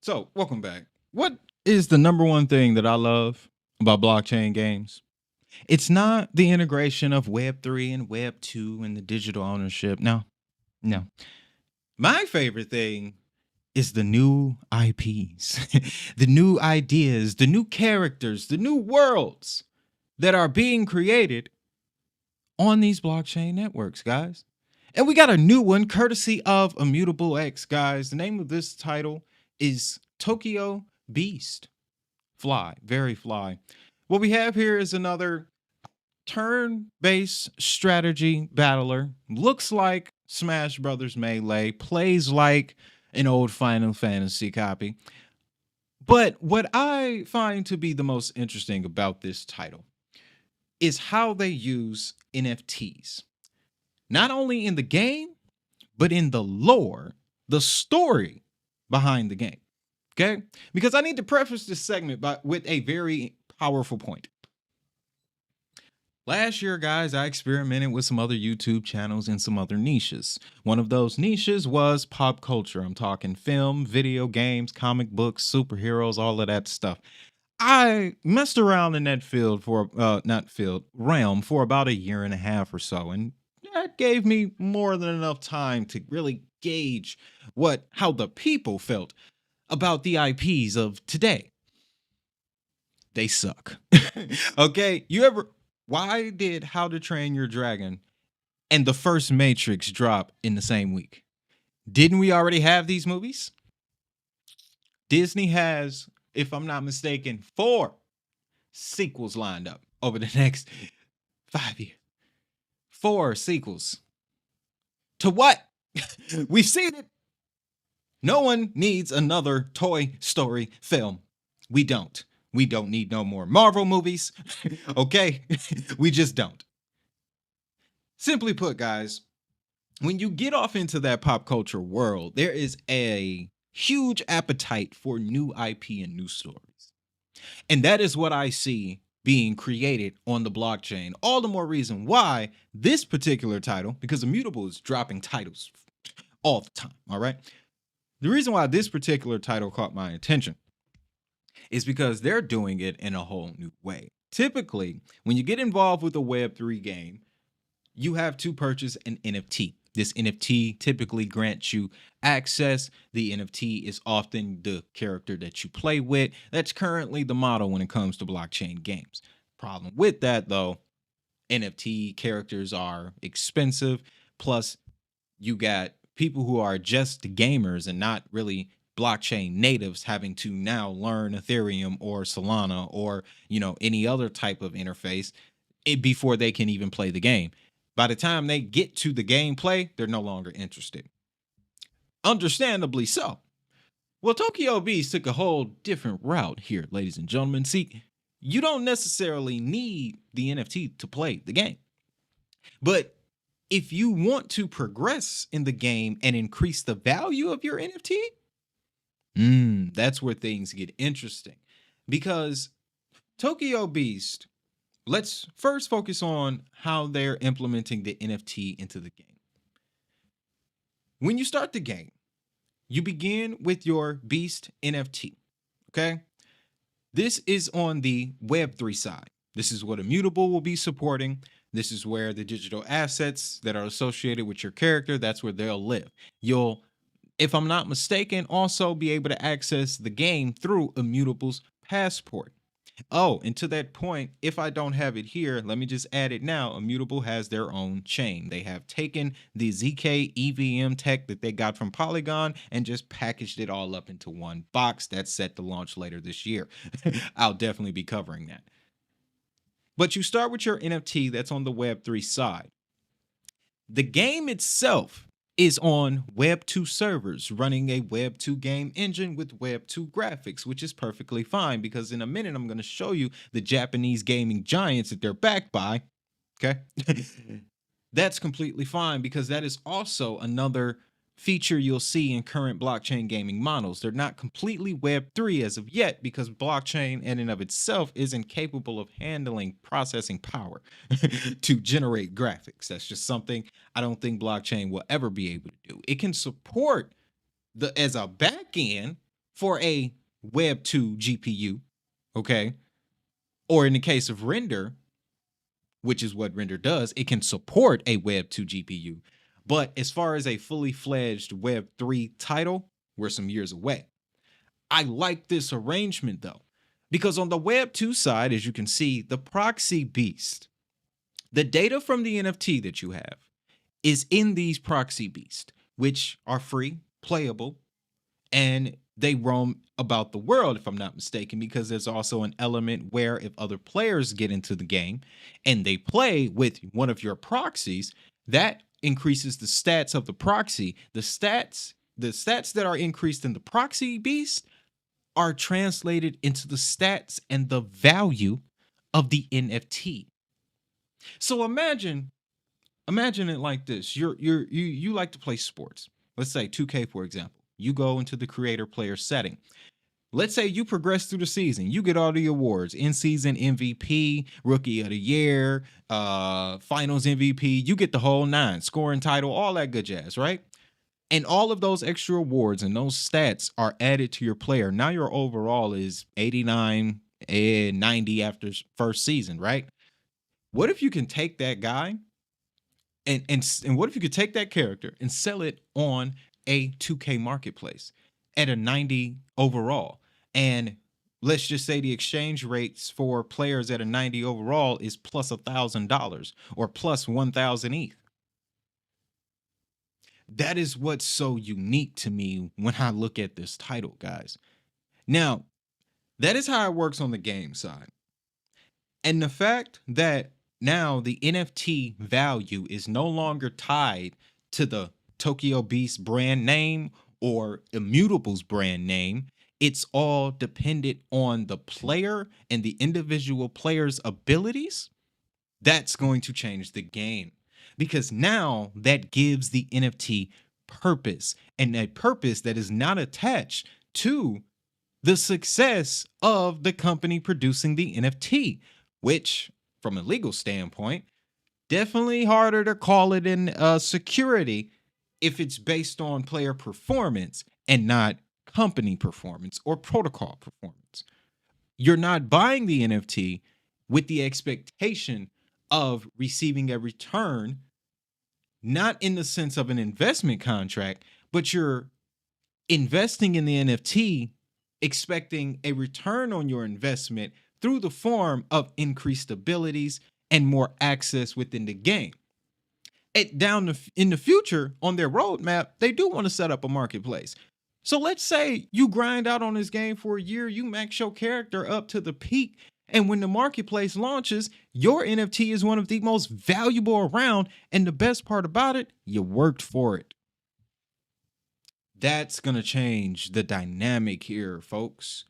So, welcome back. What is the number one thing that I love about blockchain games? It's not the integration of Web3 and Web2 and the digital ownership. No, no. My favorite thing is the new IPs, the new ideas, the new characters, the new worlds that are being created on these blockchain networks, guys. And we got a new one courtesy of Immutable X, guys. The name of this title is Tokyo Beast. Fly, very fly. What we have here is another turn-based strategy battler. Looks like Smash Brothers Melee, plays like an old Final Fantasy copy. But what I find to be the most interesting about this title is how they use NFTs. Not only in the game, but in the lore, the story behind the game. Okay? Because I need to preface this segment with a very powerful point. Last year, guys, I experimented with some other YouTube channels and some other niches. One of those niches was pop culture. I'm talking film, video games, comic books, superheroes, all of that stuff. I messed around in that realm for about a year and a half or so, and that gave me more than enough time to really gauge how the people felt about the IPs of today. They suck. Okay, why did How to Train Your Dragon and the first Matrix drop in the same week? Didn't we already have these movies? Disney has, if I'm not mistaken, 4 sequels lined up over the next 5 years. 4 sequels. To what? We've seen it. No one needs another Toy Story film. We don't. We don't need no more Marvel movies. Okay? We just don't. Simply put, guys, when you get off into that pop culture world, there is a huge appetite for new IP and new stories. And that is what I see being created on the blockchain. All the more reason why this particular title, because Immutable is dropping titles all the time, all right? The reason why this particular title caught my attention is because they're doing it in a whole new way. Typically, when you get involved with a Web3 game, you have to purchase an NFT. This NFT typically grants you access. The NFT is often the character that you play with. That's currently the model when it comes to blockchain games. Problem with that, though, NFT characters are expensive. Plus, you got people who are just gamers and not really blockchain natives having to now learn Ethereum or Solana or, any other type of interface before they can even play the game. By the time they get to the gameplay, they're no longer interested. Understandably so. Well, Tokyo Beast took a whole different route here, ladies and gentlemen. See, you don't necessarily need the NFT to play the game. But if you want to progress in the game and increase the value of your NFT, that's where things get interesting. Because Tokyo Beast, let's first focus on how they're implementing the NFT into the game. When you start the game, you begin with your Beast NFT, okay? This is on the Web3 side. This is what Immutable will be supporting. This is where the digital assets that are associated with your character, that's where they'll live. You'll, if I'm not mistaken, also be able to access the game through Immutable's passport. Oh, and to that point, if I don't have it here, let me just add it now. Immutable has their own chain. They have taken the ZK EVM tech that they got from Polygon and just packaged it all up into one box that's set to launch later this year. I'll definitely be covering that. But you start with your NFT that's on the Web3 side. The game itself is on Web2 servers running a Web2 game engine with Web2 graphics, which is perfectly fine because in a minute I'm going to show you the Japanese gaming giants that they're backed by. Okay. That's completely fine because that is also another feature you'll see in current blockchain gaming models. They're not completely Web3 as of yet because blockchain in and of itself isn't capable of handling processing power to generate graphics. That's just something I don't think blockchain will ever be able to do. It can support as a back end for a Web 2 GPU, okay? Or in the case of Render, which is what Render does, it can support a Web 2 GPU. But as far as a fully fledged Web 3 title, we're some years away. I like this arrangement though, because on the Web 2 side, as you can see, the proxy beast, the data from the NFT that you have is in these proxy beasts, which are free, playable, and they roam about the world, if I'm not mistaken, because there's also an element where if other players get into the game and they play with one of your proxies, that increases the stats of the proxy. The stats that are increased in the proxy beast are translated into the stats and the value of the NFT. So imagine it like this. You like to play sports. Let's say 2K, for example. You go into the creator player setting. Let's say you progress through the season. You get all the awards: in-season MVP, Rookie of the Year, Finals MVP. You get the whole nine, scoring title, all that good jazz, right? And all of those extra awards and those stats are added to your player. Now your overall is 89 and 90 after first season, right? What if you can take that guy and what if you could take that character and sell it on a 2K marketplace at a 90 overall? And let's just say the exchange rates for players at a 90 overall is plus $1,000 or plus 1,000 ETH. That is what's so unique to me when I look at this title, guys. Now, that is how it works on the game side. And the fact that now the NFT value is no longer tied to the Tokyo Beast brand name or Immutable's brand name. It's all dependent on the player and the individual player's abilities. That's going to change the game, because now that gives the NFT purpose, and a purpose that is not attached to the success of the company producing the NFT, which from a legal standpoint, definitely harder to call it in security if it's based on player performance and not company performance or protocol performance. You're not buying the NFT with the expectation of receiving a return, not in the sense of an investment contract, but you're investing in the NFT expecting a return on your investment through the form of increased abilities and more access within the game. In the future, on their roadmap, they do want to set up a marketplace. So let's say you grind out on this game for a year, you max your character up to the peak, and when the marketplace launches, your NFT is one of the most valuable around, and the best part about it, you worked for it. That's going to change the dynamic here, folks.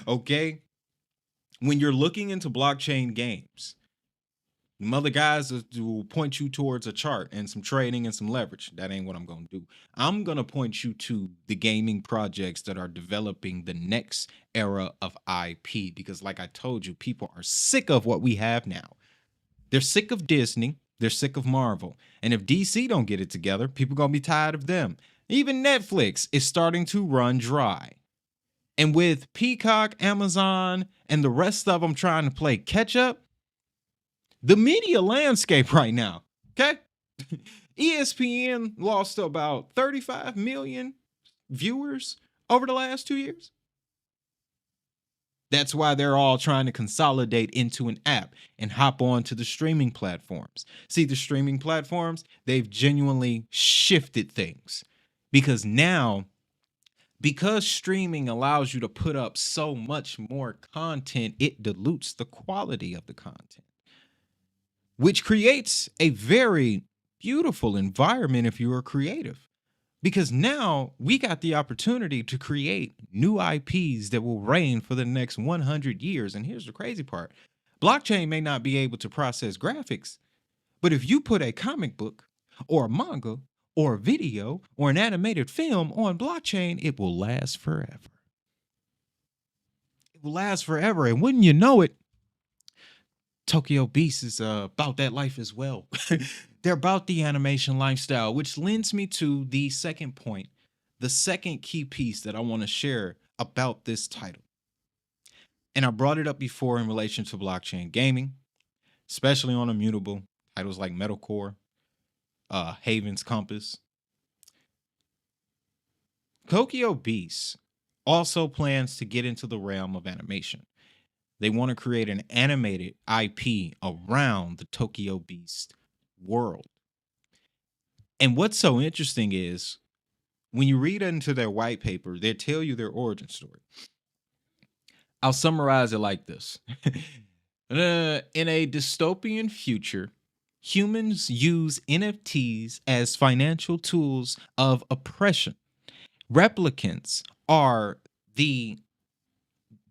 Okay? When you're looking into blockchain games, mother guys will point you towards a chart and some trading and some leverage. That ain't what I'm going to do. I'm going to point you to the gaming projects that are developing the next era of IP, because like I told you, people are sick of what we have now. They're sick of Disney. They're sick of Marvel. And if DC don't get it together, people going to be tired of them. Even Netflix is starting to run dry. And with Peacock, Amazon, and the rest of them trying to play catch up, the media landscape right now, okay? ESPN lost about 35 million viewers over the last 2 years. That's why they're all trying to consolidate into an app and hop on to the streaming platforms. See, the streaming platforms, they've genuinely shifted things, because now, because streaming allows you to put up so much more content, it dilutes the quality of the content, which creates a very beautiful environment if you're creative. Because now we got the opportunity to create new IPs that will reign for the next 100 years. And here's the crazy part. Blockchain may not be able to process graphics, but if you put a comic book or a manga or a video or an animated film on blockchain, it will last forever. It will last forever. And wouldn't you know it, Tokyo Beast is about that life as well. They're about the animation lifestyle, which lends me to the second point the second key piece that I want to share about this title. And I brought it up before in relation to blockchain gaming, especially on Immutable, titles like Metalcore, Haven's Compass. Tokyo Beast also plans to get into the realm of animation. They want to create an animated IP around the Tokyo Beast world. And what's so interesting is when you read into their white paper, they tell you their origin story. I'll summarize it like this. In a dystopian future, humans use NFTs as financial tools of oppression. Replicants are the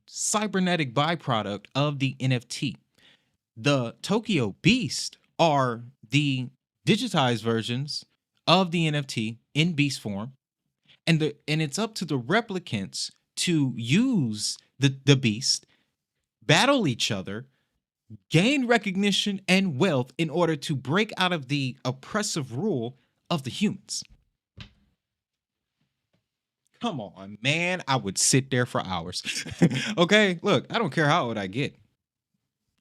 cybernetic byproduct of the NFT. The Tokyo Beast are the digitized versions of the NFT in beast form, and it's up to the replicants to use the beast, battle each other, gain recognition and wealth in order to break out of the oppressive rule of the humans. Come on, man. I would sit there for hours. Okay, look, I don't care how old I get.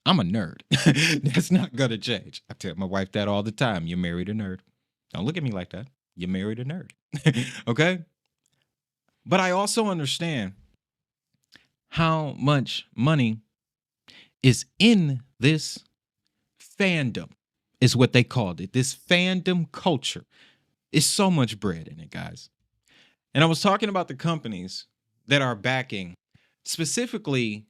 I'm a nerd. That's not gonna change. I tell my wife that all the time. You married a nerd. Don't look at me like that. You married a nerd. Okay? But I also understand how much money is in this fandom, is what they called it. This fandom culture. Is so much bread in it, guys. And I was talking about the companies that are backing specifically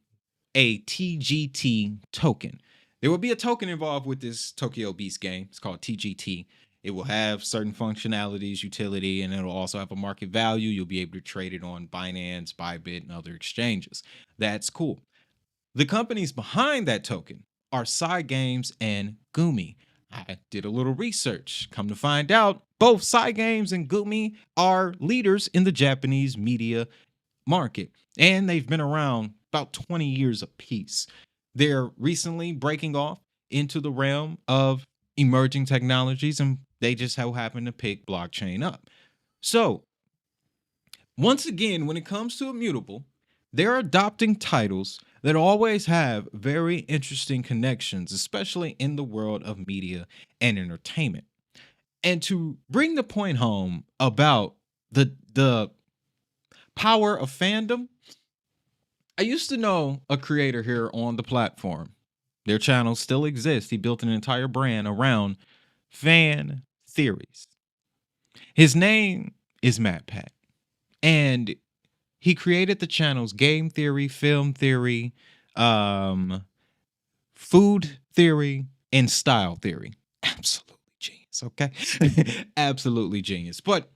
a TGT token. There will be a token involved with this Tokyo Beast game. It's called TGT. It will have certain functionalities, utility, and it'll also have a market value. You'll be able to trade it on Binance, Bybit, and other exchanges. That's cool. The companies behind that token are Cygames and Gumi. I did a little research. Come to find out, both Cygames and Gumi are leaders in the Japanese media market, and they've been around about 20 years apiece. They're recently breaking off into the realm of emerging technologies, and they just so happen to pick blockchain up. So, once again, when it comes to Immutable, they're adopting titles that always have very interesting connections, especially in the world of media and entertainment. And to bring the point home about the power of fandom, I used to know a creator here on the platform. Their channel still exists. He built an entire brand around fan theories. His name is MatPat, and he created the channels Game Theory, Film Theory, Food Theory, and Style Theory. Absolutely genius, okay? Absolutely genius. But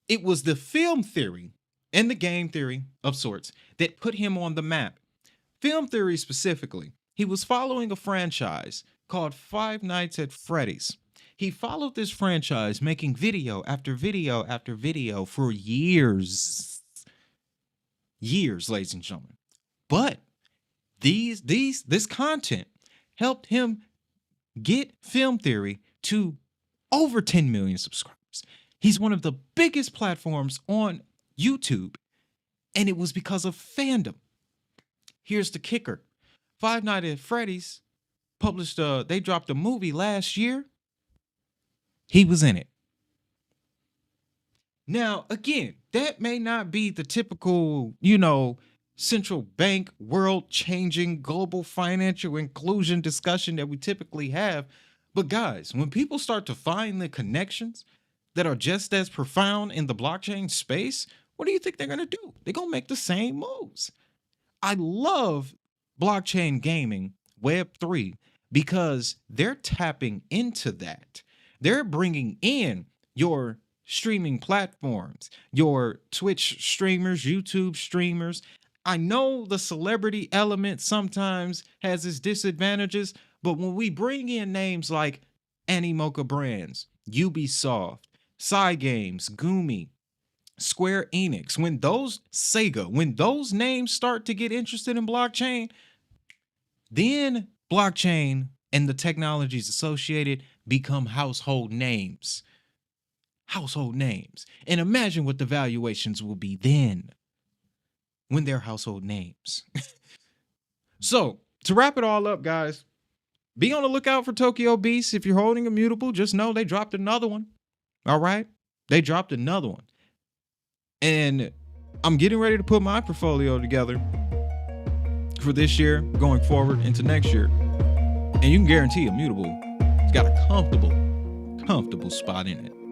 it was the film theory and the game theory of sorts that put him on the map. Film theory specifically, he was following a franchise called Five Nights at Freddy's. He followed this franchise, making video after video after video for years. Years, ladies and gentlemen. But this content helped him get film theory to over 10 million subscribers. He's one of the biggest platforms on YouTube, and it was because of fandom. Here's the kicker. Five Nights at Freddy's published they dropped a movie last year. He was in it. Now, again, that may not be the typical, central bank, world-changing, global financial inclusion discussion that we typically have. But guys, when people start to find the connections that are just as profound in the blockchain space, what do you think they're going to do? They're going to make the same moves. I love blockchain gaming, Web3, because they're tapping into that. They're bringing in your streaming platforms, your Twitch streamers, YouTube streamers. I know the celebrity element sometimes has its disadvantages, but when we bring in names like Animoca Brands, Ubisoft, Cygames, Gumi, Square Enix, when those names start to get interested in blockchain, then blockchain and the technologies associated become household names. household names. And imagine what the valuations will be then when they're household names. So, to wrap it all up, guys, be on the lookout for Tokyo Beast. If you're holding Immutable, just know they dropped another one. All right? They dropped another one. And I'm getting ready to put my portfolio together for this year, going forward into next year. And you can guarantee Immutable has got a comfortable spot in it.